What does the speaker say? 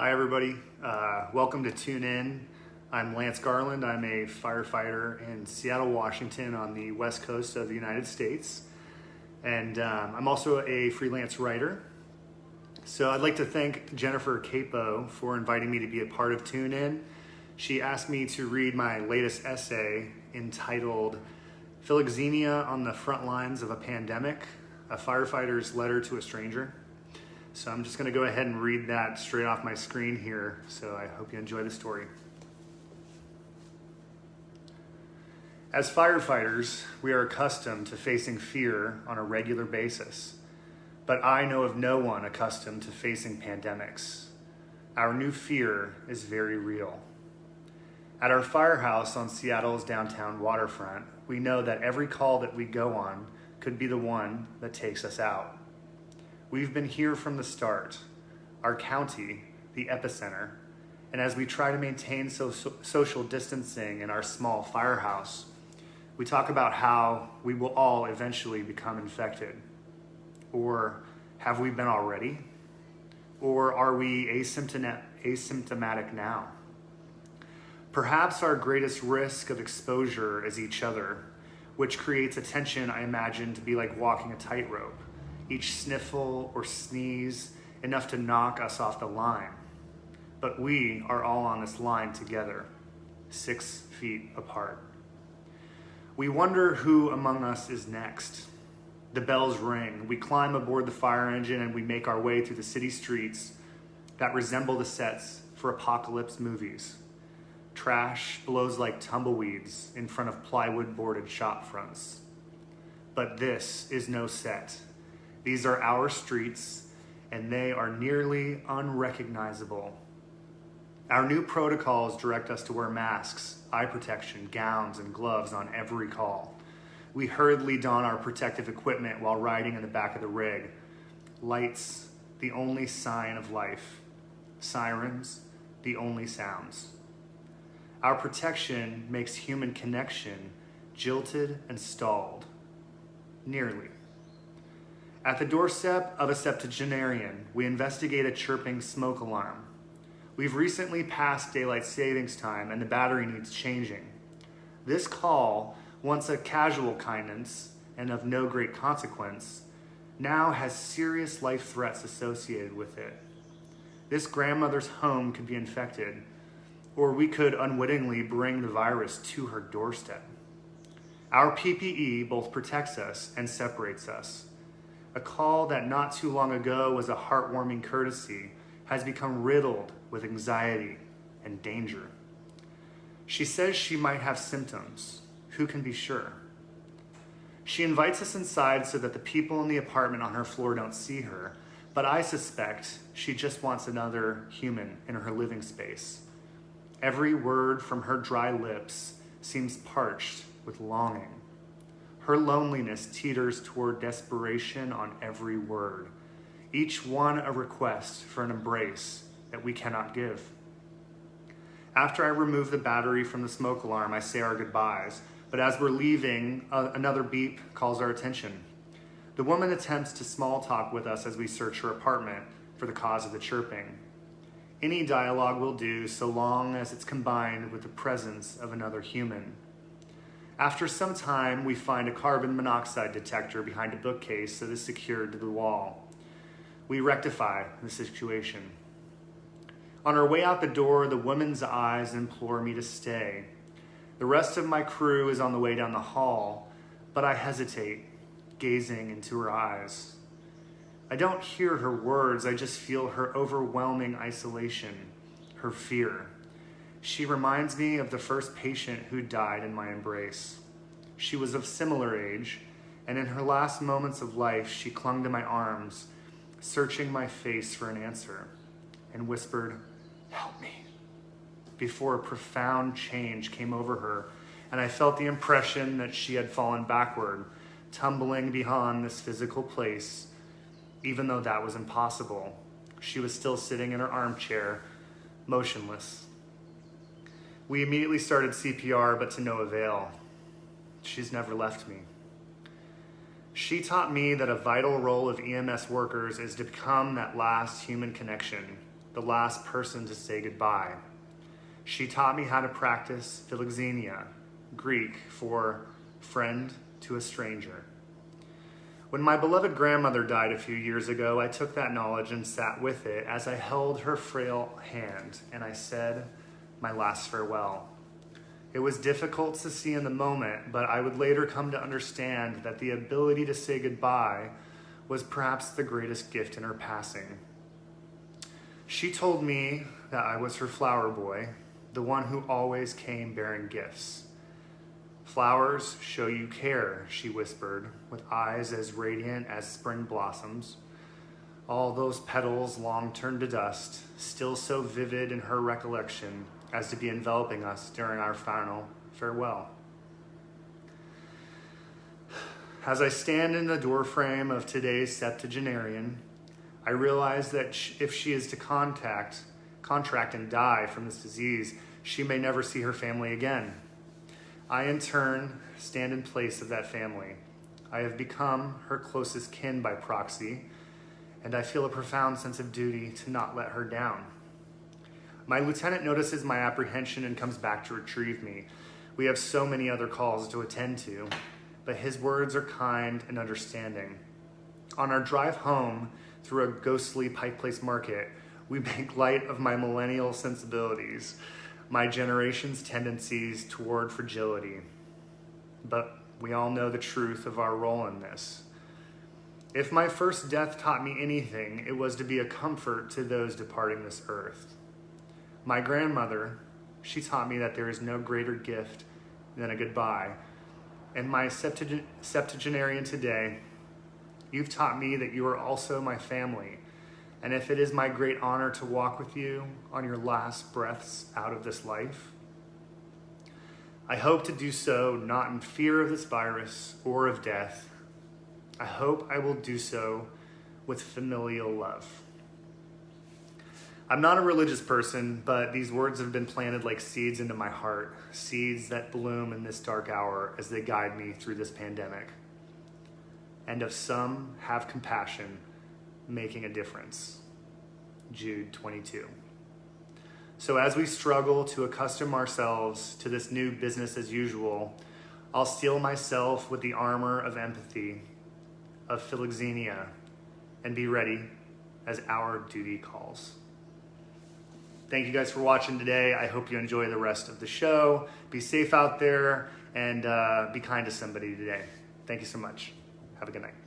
Hi everybody, welcome to Tune In. I'm Lance Garland. I'm a firefighter in Seattle, Washington on the west coast of the United States. And I'm also a freelance writer. So I'd like to thank Jennifer Capo for inviting me to be a part of Tune In. She asked me to read my latest essay entitled Philoxenia on the Frontlines of a Pandemic, a Firefighter's Letter to a Stranger. So I'm just going to go ahead and read that straight off my screen here, so I hope you enjoy the story. As firefighters, we are accustomed to facing fear on a regular basis, but I know of no one accustomed to facing pandemics. Our new fear is very real. At our firehouse on Seattle's downtown waterfront, we know that every call that we go on could be the one that takes us out. We've been here from the start, our county, the epicenter, and as we try to maintain social distancing in our small firehouse, we talk about how we will all eventually become infected. Or have we been already? Or are we asymptomatic now? Perhaps our greatest risk of exposure is each other, which creates a tension I imagine to be like walking a tightrope. Each sniffle or sneeze enough to knock us off the line. But we are all on this line together, 6 feet apart. We wonder who among us is next. The bells ring, we climb aboard the fire engine and we make our way through the city streets that resemble the sets for apocalypse movies. Trash blows like tumbleweeds in front of plywood boarded shop fronts. But this is no set. These are our streets, and they are nearly unrecognizable. Our new protocols direct us to wear masks, eye protection, gowns, and gloves on every call. We hurriedly don our protective equipment while riding in the back of the rig. Lights, the only sign of life. Sirens, the only sounds. Our protection makes human connection jilted and stalled. Nearly. At the doorstep of a septuagenarian, we investigate a chirping smoke alarm. We've recently passed daylight savings time and the battery needs changing. This call, once a casual kindness and of no great consequence, now has serious life threats associated with it. This grandmother's home could be infected, or we could unwittingly bring the virus to her doorstep. Our PPE both protects us and separates us. A call that not too long ago was a heartwarming courtesy has become riddled with anxiety and danger. She says she might have symptoms. Who can be sure? She invites us inside so that the people in the apartment on her floor don't see her, but I suspect she just wants another human in her living space. Every word from her dry lips seems parched with longing. Her loneliness teeters toward desperation on every word, each one a request for an embrace that we cannot give. After I remove the battery from the smoke alarm, I say our goodbyes, but as we're leaving, another beep calls our attention. The woman attempts to small talk with us as we search her apartment for the cause of the chirping. Any dialogue will do so long as it's combined with the presence of another human. After some time, we find a carbon monoxide detector behind a bookcase that is secured to the wall. We rectify the situation. On our way out the door, the woman's eyes implore me to stay. The rest of my crew is on the way down the hall, but I hesitate, gazing into her eyes. I don't hear her words, I just feel her overwhelming isolation, her fear. She reminds me of the first patient who died in my embrace. She was of similar age, and in her last moments of life, she clung to my arms, searching my face for an answer, and whispered, "Help me," before a profound change came over her, and I felt the impression that she had fallen backward, tumbling beyond this physical place. Even though that was impossible, she was still sitting in her armchair, motionless. We immediately started CPR, but to no avail. She's never left me. She taught me that a vital role of EMS workers is to become that last human connection, the last person to say goodbye. She taught me how to practice philoxenia, Greek for friend to a stranger. When my beloved grandmother died a few years ago, I took that knowledge and sat with it as I held her frail hand and I said my last farewell. It was difficult to see in the moment, but I would later come to understand that the ability to say goodbye was perhaps the greatest gift in her passing. She told me that I was her flower boy, the one who always came bearing gifts. Flowers show you care, she whispered, with eyes as radiant as spring blossoms. All those petals long turned to dust, still so vivid in her recollection as to be enveloping us during our final farewell. As I stand in the doorframe of today's septuagenarian, I realize that if she is to contract and die from this disease, she may never see her family again. I, in turn, stand in place of that family. I have become her closest kin by proxy, and I feel a profound sense of duty to not let her down. My lieutenant notices my apprehension and comes back to retrieve me. We have so many other calls to attend to, but his words are kind and understanding. On our drive home through a ghostly Pike Place market, we make light of my millennial sensibilities, my generation's tendencies toward fragility. But we all know the truth of our role in this. If my first death taught me anything, it was to be a comfort to those departing this earth. My grandmother, she taught me that there is no greater gift than a goodbye. And my septuagenarian today, you've taught me that you are also my family. And if it is my great honor to walk with you on your last breaths out of this life, I hope to do so not in fear of this virus or of death. I hope I will do so with familial love. I'm not a religious person, but these words have been planted like seeds into my heart, seeds that bloom in this dark hour as they guide me through this pandemic. And of some have compassion, making a difference. Jude 22. So as we struggle to accustom ourselves to this new business as usual, I'll steel myself with the armor of empathy, of philoxenia, and be ready as our duty calls. Thank you guys for watching today. I hope you enjoy the rest of the show. Be safe out there and be kind to somebody today. Thank you so much. Have a good night.